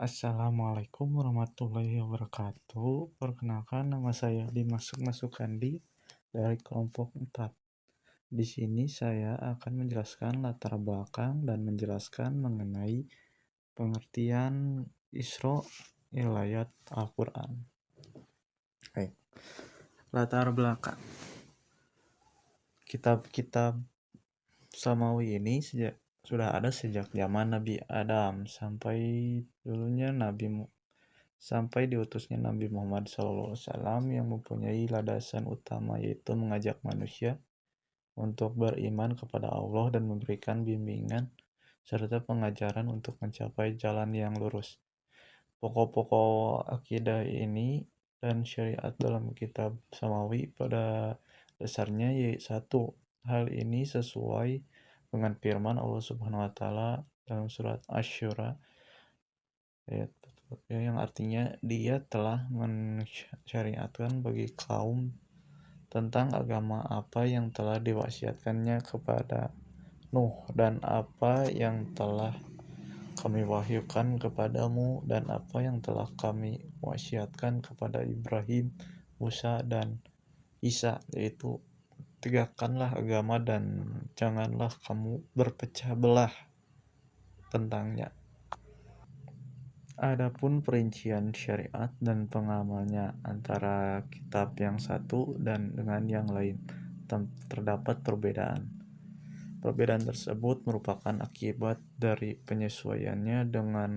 Assalamualaikum warahmatullahi wabarakatuh. Perkenalkan, nama saya Dimas Sukandi dari kelompok 4. Di sini saya akan menjelaskan latar belakang dan menjelaskan mengenai pengertian Isra Ilayat Al-Quran. Baik, latar belakang. Kitab-kitab Samawi ini sudah ada sejak zaman Nabi Adam sampai diutusnya Nabi Muhammad SAW yang mempunyai landasan utama, yaitu mengajak manusia untuk beriman kepada Allah dan memberikan bimbingan serta pengajaran untuk mencapai jalan yang lurus. Pokok-pokok akidah ini dan syariat dalam kitab Samawi pada dasarnya yaitu satu. Hal ini sesuai dengan firman Allah Subhanahu wa taala dalam surat Asy-Syura yang artinya Dia telah mensyariatkan bagi kaum tentang agama apa yang telah diwasiatkannya kepada Nuh dan apa yang telah kami wahyukan kepadamu dan apa yang telah kami wasiatkan kepada Ibrahim, Musa, dan Isa, yaitu tegakkanlah agama dan janganlah kamu berpecah belah tentangnya. Adapun perincian syariat dan pengamalnya antara kitab yang satu dan dengan yang lain terdapat perbedaan. Perbedaan tersebut merupakan akibat dari penyesuaiannya dengan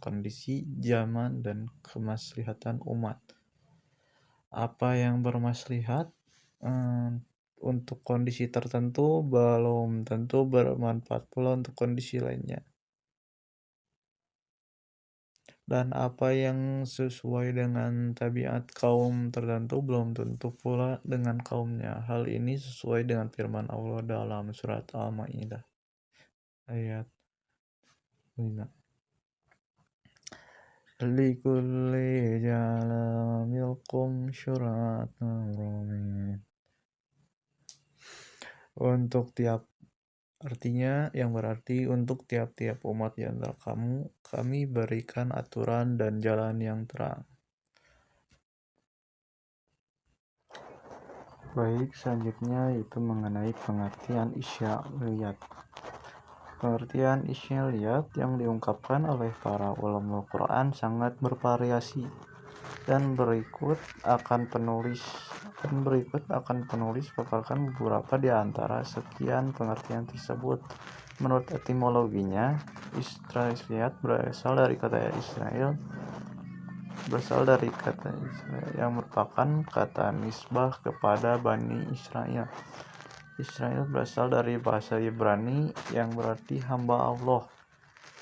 kondisi zaman dan kemaslihatan umat. Apa yang bermaslahat untuk kondisi tertentu belum tentu bermanfaat pula untuk kondisi lainnya. Dan apa yang sesuai dengan tabiat kaum tertentu belum tentu pula dengan kaumnya. Hal ini sesuai dengan firman Allah dalam surat Al-Maidah ayat 5. Likulli ja'ala minkum syura'atan. Yang berarti untuk tiap-tiap umat di antara kamu, kami berikan aturan dan jalan yang terang. Baik, selanjutnya itu mengenai pengertian Isya'liyat. Pengertian Isya'liyat yang diungkapkan oleh para ulama Al-Quran sangat bervariasi dan berikut akan penulis paparkan beberapa di antara sekian pengertian tersebut. Menurut etimologinya, Isya'liyat berasal dari kata Israel yang merupakan kata nisbah kepada Bani Israel. Israel berasal dari bahasa Ibrani yang berarti hamba Allah.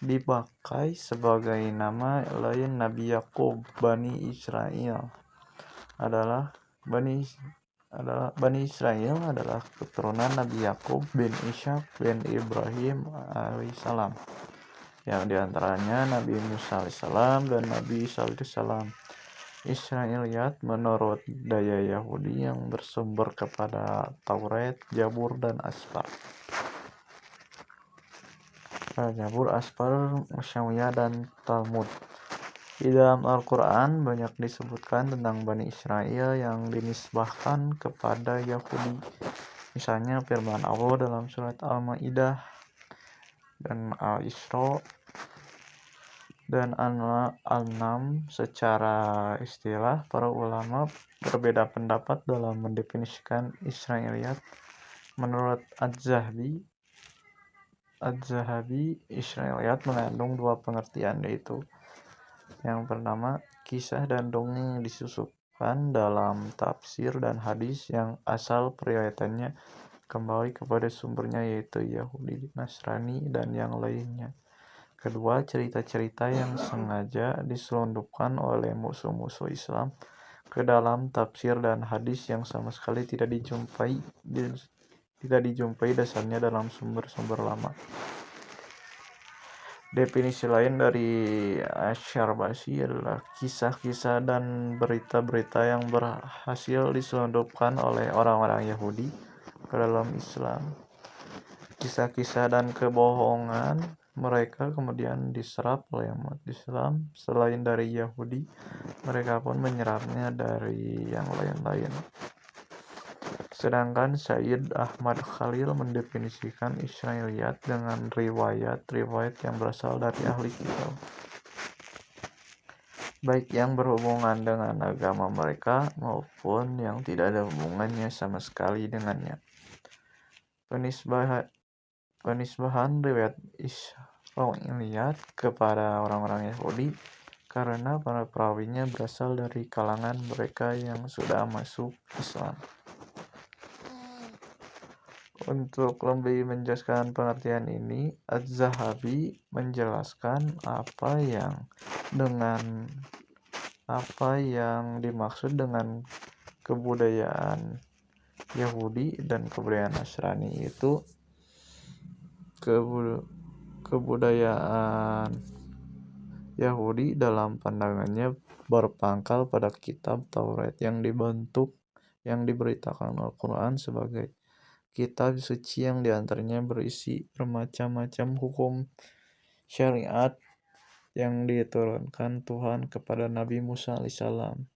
Dipakai sebagai nama lain Nabi Yakub. Bani Israel adalah keturunan Nabi Yakub bin Ishaq bin Ibrahim alaihissalam, yang diantaranya Nabi Musa alaihissalam dan Nabi Isa alaihissalam. Israiliyat menurut daya Yahudi yang bersumber kepada Taurat, Zabur, dan Asfar, Musyawiyah, dan Talmud. Di dalam Al-Quran banyak disebutkan tentang Bani Israel yang dinisbahkan kepada Yahudi. Misalnya firman Allah dalam surat Al-Maidah dan Al-Isra dan Al-An'am. Secara istilah, para ulama berbeda pendapat dalam mendefinisikan Israiliyat. Menurut Az-Zahabi, Israiliyat mengandung dua pengertian, yaitu yang pertama, kisah dan dongeng yang disusupkan dalam tafsir dan hadis yang asal periwayatannya kembali kepada sumbernya, yaitu Yahudi, Nasrani, dan yang lainnya. Kedua, cerita-cerita yang sengaja diselundupkan oleh musuh-musuh Islam ke dalam tafsir dan hadis yang sama sekali tidak dijumpai dasarnya dalam sumber-sumber lama. Definisi lain dari Asy-Syarbasi adalah kisah-kisah dan berita-berita yang berhasil diselundupkan oleh orang-orang Yahudi ke dalam Islam. Kisah-kisah dan kebohongan mereka kemudian diserap oleh umat Islam. Selain dari Yahudi, mereka pun menyerapnya dari yang lain-lain. Sedangkan Sayyid Ahmad Khalil mendefinisikan Israiliyat dengan riwayat-riwayat yang berasal dari ahli kitab, baik yang berhubungan dengan agama mereka maupun yang tidak ada hubungannya sama sekali dengannya. Penisbahan riwayat Israiliyat kepada orang-orang Yahudi karena para perawinya berasal dari kalangan mereka yang sudah masuk Islam. Untuk lebih menjelaskan pengertian ini, Az-Zahabi menjelaskan apa yang dimaksud dengan kebudayaan Yahudi dan kebudayaan Nasrani itu kebudayaan Yahudi dalam pandangannya berpangkal pada kitab Taurat yang diberitakan Al-Quran sebagai kitab suci yang diantaranya berisi bermacam-macam hukum syariat yang diturunkan Tuhan kepada Nabi Musa alaihissalam.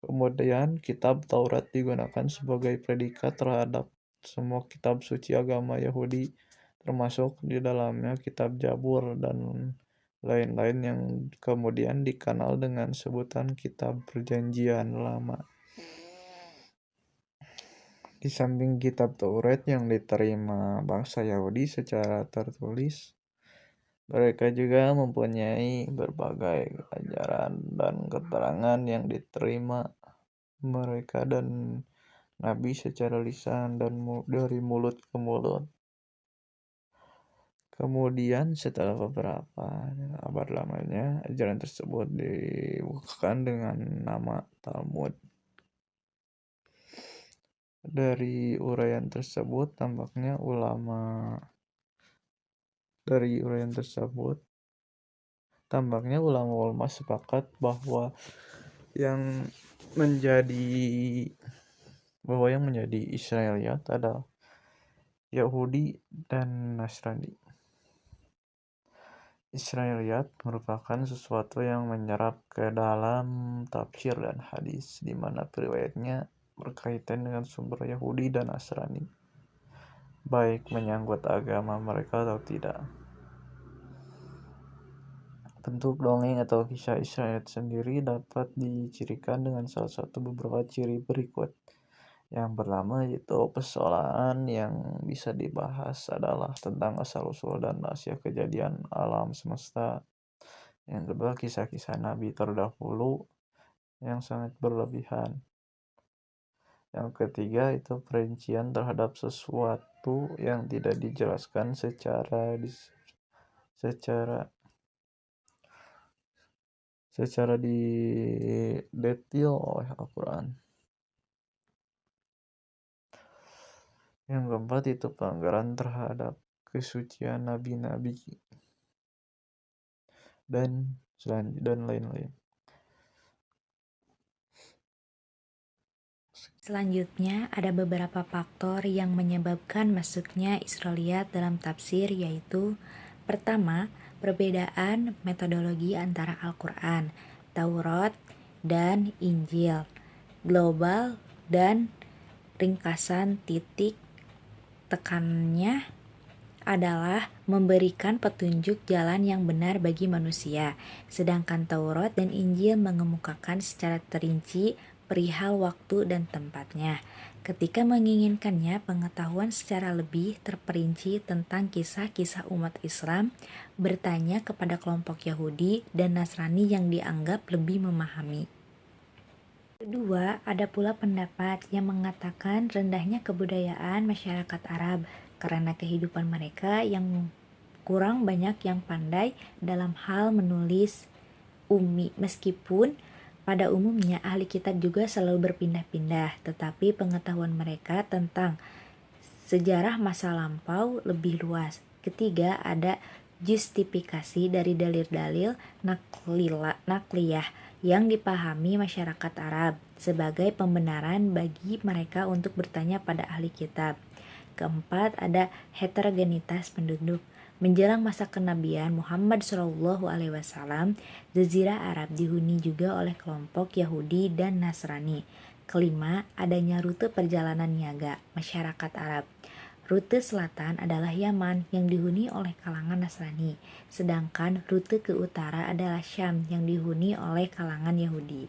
Kemudian kitab Taurat digunakan sebagai predikat terhadap semua kitab suci agama Yahudi, termasuk di dalamnya kitab Jabur dan lain-lain yang kemudian dikenal dengan sebutan kitab Perjanjian Lama. Di samping kitab Taurat yang diterima bangsa Yahudi secara tertulis, mereka juga mempunyai berbagai ajaran dan keterangan yang diterima mereka dan Nabi secara lisan dan dari mulut ke mulut. Kemudian setelah beberapa abad lamanya, ajaran tersebut dibukakan dengan nama Talmud. Dari uraian tersebut tampaknya ulama sepakat bahwa yang menjadi Israiliyat adalah Yahudi dan Nasrani. Israiliyat merupakan sesuatu yang menyerap ke dalam tafsir dan hadis, di mana periwayatnya berkaitan dengan sumber Yahudi dan Nasrani, baik menyangkut agama mereka atau tidak. Bentuk dongeng atau kisah Israiliyat sendiri dapat dicirikan dengan salah satu beberapa ciri berikut. Yang pertama yaitu persoalan yang bisa dibahas adalah tentang asal-usul dan rahasia kejadian alam semesta. Yang kedua, kisah-kisah Nabi terdahulu yang sangat berlebihan. Yang ketiga itu perincian terhadap sesuatu yang tidak dijelaskan secara detail oleh Al-Quran. Yang keempat itu pelanggaran terhadap kesucian nabi-nabi dan lain-lain. Selanjutnya, ada beberapa faktor yang menyebabkan masuknya Israiliyat dalam tafsir, yaitu pertama, perbedaan metodologi antara Al-Quran, Taurat, dan Injil, global dan ringkasan. Titik tekannya adalah memberikan petunjuk jalan yang benar bagi manusia, sedangkan Taurat dan Injil mengemukakan secara terinci perihal waktu dan tempatnya. Ketika menginginkannya pengetahuan secara lebih terperinci tentang kisah-kisah umat Islam, bertanya kepada kelompok Yahudi dan Nasrani yang dianggap lebih memahami. Kedua, ada pula pendapat yang mengatakan rendahnya kebudayaan masyarakat Arab karena kehidupan mereka yang kurang banyak yang pandai dalam hal menulis ummi. Meskipun pada umumnya ahli kitab juga selalu berpindah-pindah, tetapi pengetahuan mereka tentang sejarah masa lampau lebih luas. Ketiga, ada justifikasi dari dalil-dalil nakliyah yang dipahami masyarakat Arab sebagai pembenaran bagi mereka untuk bertanya pada ahli kitab. Keempat, ada heterogenitas penduduk. Menjelang masa kenabian Muhammad SAW, Jazirah Arab dihuni juga oleh kelompok Yahudi dan Nasrani. Kelima, adanya rute perjalanan niaga masyarakat Arab. Rute selatan adalah Yaman yang dihuni oleh kalangan Nasrani, sedangkan rute ke utara adalah Syam yang dihuni oleh kalangan Yahudi.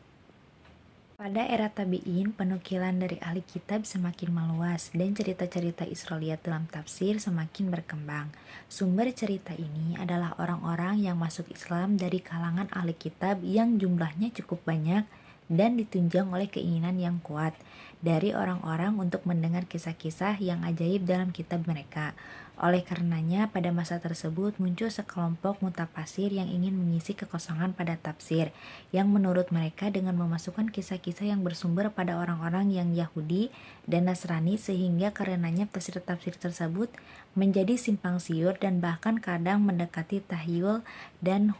Pada era tabi'in, penukilan dari ahli kitab semakin meluas dan cerita-cerita Israiliyat dalam tafsir semakin berkembang. Sumber cerita ini adalah orang-orang yang masuk Islam dari kalangan ahli kitab yang jumlahnya cukup banyak dan ditunjang oleh keinginan yang kuat dari orang-orang untuk mendengar kisah-kisah yang ajaib dalam kitab mereka. Oleh karenanya, pada masa tersebut muncul sekelompok mutafasir yang ingin mengisi kekosongan pada tafsir, yang menurut mereka dengan memasukkan kisah-kisah yang bersumber pada orang-orang yang Yahudi dan Nasrani, sehingga karenanya tafsir-tafsir tersebut menjadi simpang siur dan bahkan kadang mendekati tahyul dan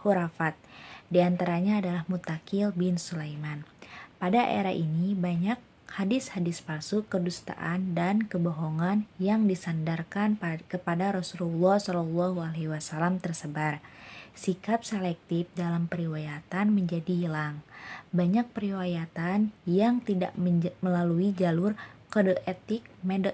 hurafat. Di antaranya adalah Mutakil bin Sulaiman. Pada era ini banyak hadis-hadis palsu, kedustaan, dan kebohongan yang disandarkan kepada Rasulullah SAW tersebar. Sikap selektif dalam periwayatan menjadi hilang. Banyak periwayatan yang tidak melalui jalur kode etik,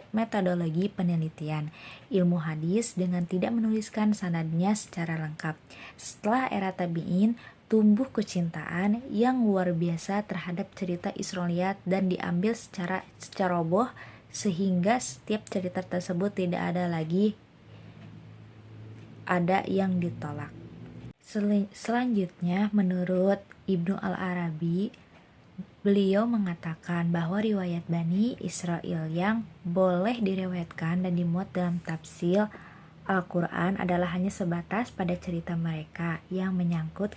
metodologi penelitian ilmu hadis dengan tidak menuliskan sanadnya secara lengkap. Setelah era tabi'in, tumbuh kecintaan yang luar biasa terhadap cerita Israiliyat dan diambil secara ceroboh, sehingga setiap cerita tersebut tidak ada lagi yang ditolak. Selanjutnya, menurut Ibnu Al-Arabi, beliau mengatakan bahwa riwayat Bani Israil yang boleh diriwayatkan dan dimuat dalam tafsir Al-Quran adalah hanya sebatas pada cerita mereka yang menyangkut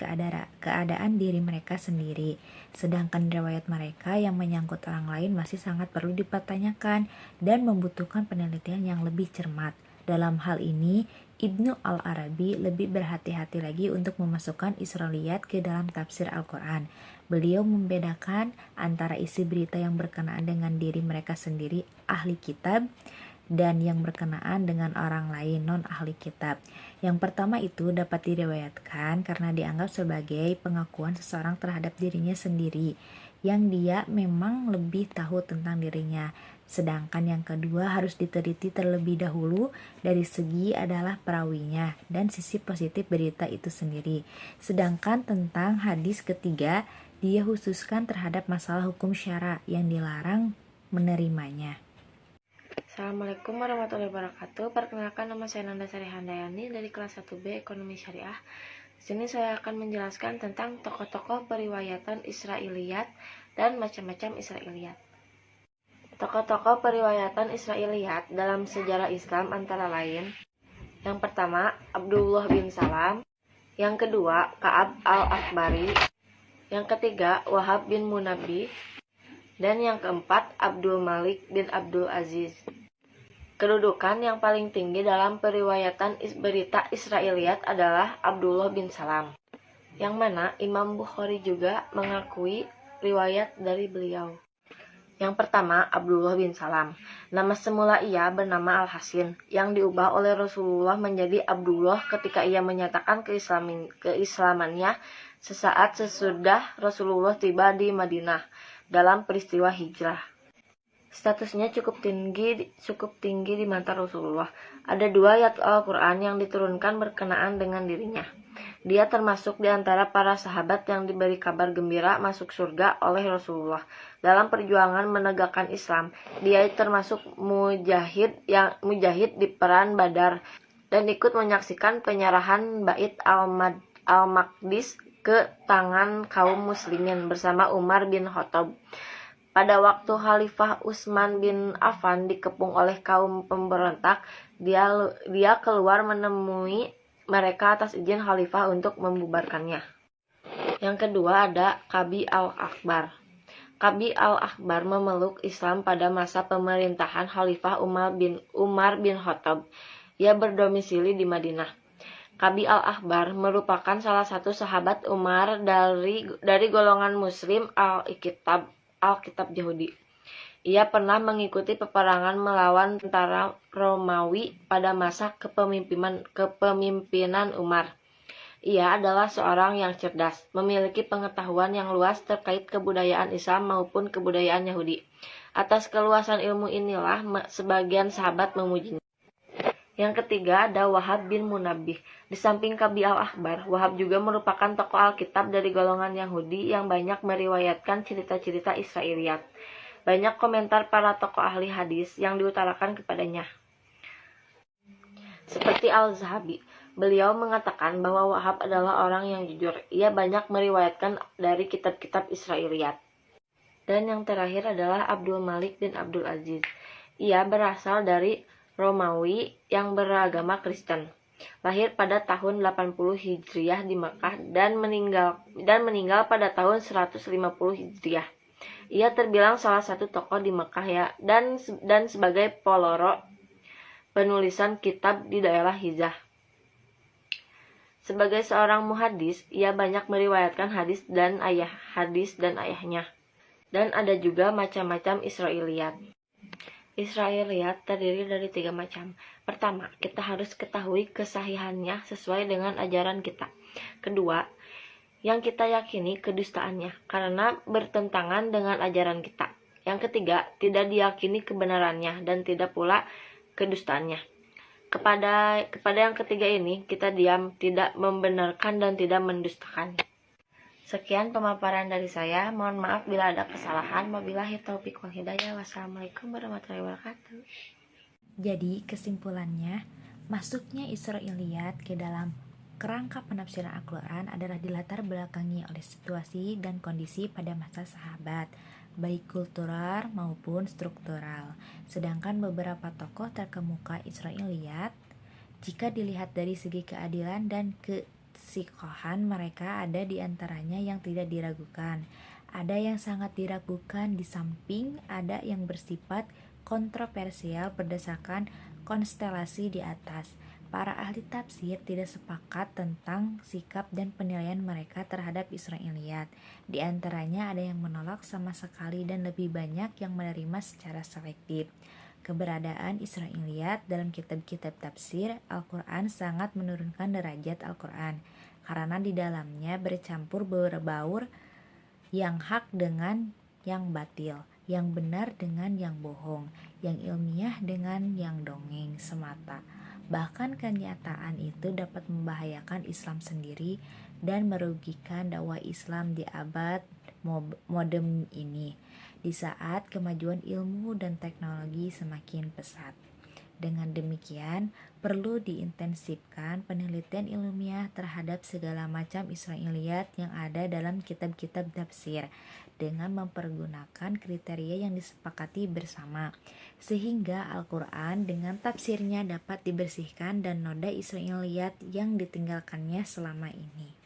keadaan diri mereka sendiri. Sedangkan riwayat mereka yang menyangkut orang lain masih sangat perlu dipertanyakan dan membutuhkan penelitian yang lebih cermat. Dalam hal ini, Ibnu Al-Arabi lebih berhati-hati lagi untuk memasukkan Israiliyat ke dalam tafsir Al-Quran. Beliau membedakan antara isi berita yang berkenaan dengan diri mereka sendiri, ahli kitab, dan yang berkenaan dengan orang lain non ahli kitab. Yang pertama itu dapat diriwayatkan karena dianggap sebagai pengakuan seseorang terhadap dirinya sendiri, yang dia memang lebih tahu tentang dirinya. Sedangkan yang kedua harus diteliti terlebih dahulu dari segi adalah perawinya dan sisi positif berita itu sendiri. Sedangkan tentang hadis ketiga, dia khususkan terhadap masalah hukum syara yang dilarang menerimanya. Assalamualaikum warahmatullahi wabarakatuh. Perkenalkan, nama saya Nanda Sari Handayani dari kelas 1B Ekonomi Syariah. Di sini saya akan menjelaskan tentang tokoh-tokoh periwayatan Israiliyat dan macam-macam Israiliyat. Tokoh-tokoh periwayatan Israiliyat dalam sejarah Islam antara lain: yang pertama, Abdullah bin Salam; yang kedua, Ka'ab al-Akhbari; yang ketiga, Wahab bin Munabbih; dan yang keempat, Abdul Malik bin Abdul Aziz. Kedudukan yang paling tinggi dalam periwayatan berita Israiliyat adalah Abdullah bin Salam, yang mana Imam Bukhari juga mengakui riwayat dari beliau. Yang pertama, Abdullah bin Salam. Nama semula ia bernama Al-Hasin, yang diubah oleh Rasulullah menjadi Abdullah ketika ia menyatakan keislamannya sesaat sesudah Rasulullah tiba di Madinah dalam peristiwa hijrah. Statusnya cukup tinggi di mata Rasulullah. Ada 2 ayat Al-Quran yang diturunkan berkenaan dengan dirinya. Dia termasuk di antara para sahabat yang diberi kabar gembira masuk surga oleh Rasulullah. Dalam perjuangan menegakkan Islam, dia termasuk mujahid di perang Badar dan ikut menyaksikan penyerahan Bait Al-Maqdis ke tangan kaum muslimin bersama Umar bin Khattab. Pada waktu Khalifah Utsman bin Affan dikepung oleh kaum pemberontak, dia keluar menemui mereka atas izin Khalifah untuk membubarkannya. Yang kedua ada Kabi al-Akbar. Kabi al-Akbar memeluk Islam pada masa pemerintahan Khalifah Umar bin Khattab. Ia berdomisili di Madinah. Kabi al-Akbar merupakan salah satu sahabat Umar dari golongan Muslim Alkitab Yahudi. Ia pernah mengikuti peperangan melawan tentara Romawi pada masa kepemimpinan Umar. Ia adalah seorang yang cerdas, memiliki pengetahuan yang luas terkait kebudayaan Islam maupun kebudayaan Yahudi. Atas keluasan ilmu inilah sebagian sahabat memujinya. Yang ketiga ada Wahab bin Munabbih. Di samping Kabi al-Akhbar, Wahab juga merupakan tokoh Alkitab dari golongan Yahudi yang banyak meriwayatkan cerita-cerita Israiliyat. Banyak komentar para tokoh ahli hadis yang diutarakan kepadanya. Seperti Al-Zahabi, beliau mengatakan bahwa Wahab adalah orang yang jujur. Ia banyak meriwayatkan dari kitab-kitab Israiliyat. Dan yang terakhir adalah Abdul Malik bin Abdul Aziz. Ia berasal dari Romawi yang beragama Kristen. Lahir pada tahun 80 Hijriah di Makkah dan meninggal pada tahun 150 Hijriah. Ia terbilang salah satu tokoh di Makkah dan sebagai peloro penulisan kitab di daerah Hijaz. Sebagai seorang muhadis, ia banyak meriwayatkan hadis dan ayahnya. Dan ada juga macam-macam Israiliyat. Israiliyat terdiri dari 3 macam. Pertama, kita harus ketahui kesahihannya sesuai dengan ajaran kita. Kedua, yang kita yakini kedustaannya karena bertentangan dengan ajaran kita. Yang ketiga, tidak diyakini kebenarannya dan tidak pula kedustaannya. Kepada yang ketiga ini, kita diam, tidak membenarkan dan tidak mendustakannya. Sekian pemaparan dari saya. Mohon maaf bila ada kesalahan. Wabillahi taufiq wal hidayah. Wassalamualaikum warahmatullahi wabarakatuh. Jadi kesimpulannya, masuknya Israiliyat ke dalam kerangka penafsiran Al-Quran adalah dilatar belakangi oleh situasi dan kondisi pada masa sahabat, baik kultural maupun struktural. Sedangkan beberapa tokoh terkemuka Israiliyat, jika dilihat dari segi keadilan dan kesikohan, mereka ada di antaranya yang tidak diragukan. Ada yang sangat diragukan, di samping ada yang bersifat kontroversial berdasarkan konstelasi di atas. Para ahli tafsir tidak sepakat tentang sikap dan penilaian mereka terhadap Israiliyat. Di antaranya ada yang menolak sama sekali dan lebih banyak yang menerima secara selektif. Keberadaan Israiliyat dalam kitab-kitab tafsir Al-Quran sangat menurunkan derajat Al-Quran, karena di dalamnya bercampur berbaur yang hak dengan yang batil, yang benar dengan yang bohong, yang ilmiah dengan yang dongeng semata. Bahkan kenyataan itu dapat membahayakan Islam sendiri dan merugikan dakwah Islam di abad modern ini, di saat kemajuan ilmu dan teknologi semakin pesat. Dengan demikian, perlu diintensifkan penelitian ilmiah terhadap segala macam Israiliyat yang ada dalam kitab-kitab tafsir dengan mempergunakan kriteria yang disepakati bersama, sehingga Al-Quran dengan tafsirnya dapat dibersihkan dan noda Israiliyat yang ditinggalkannya selama ini.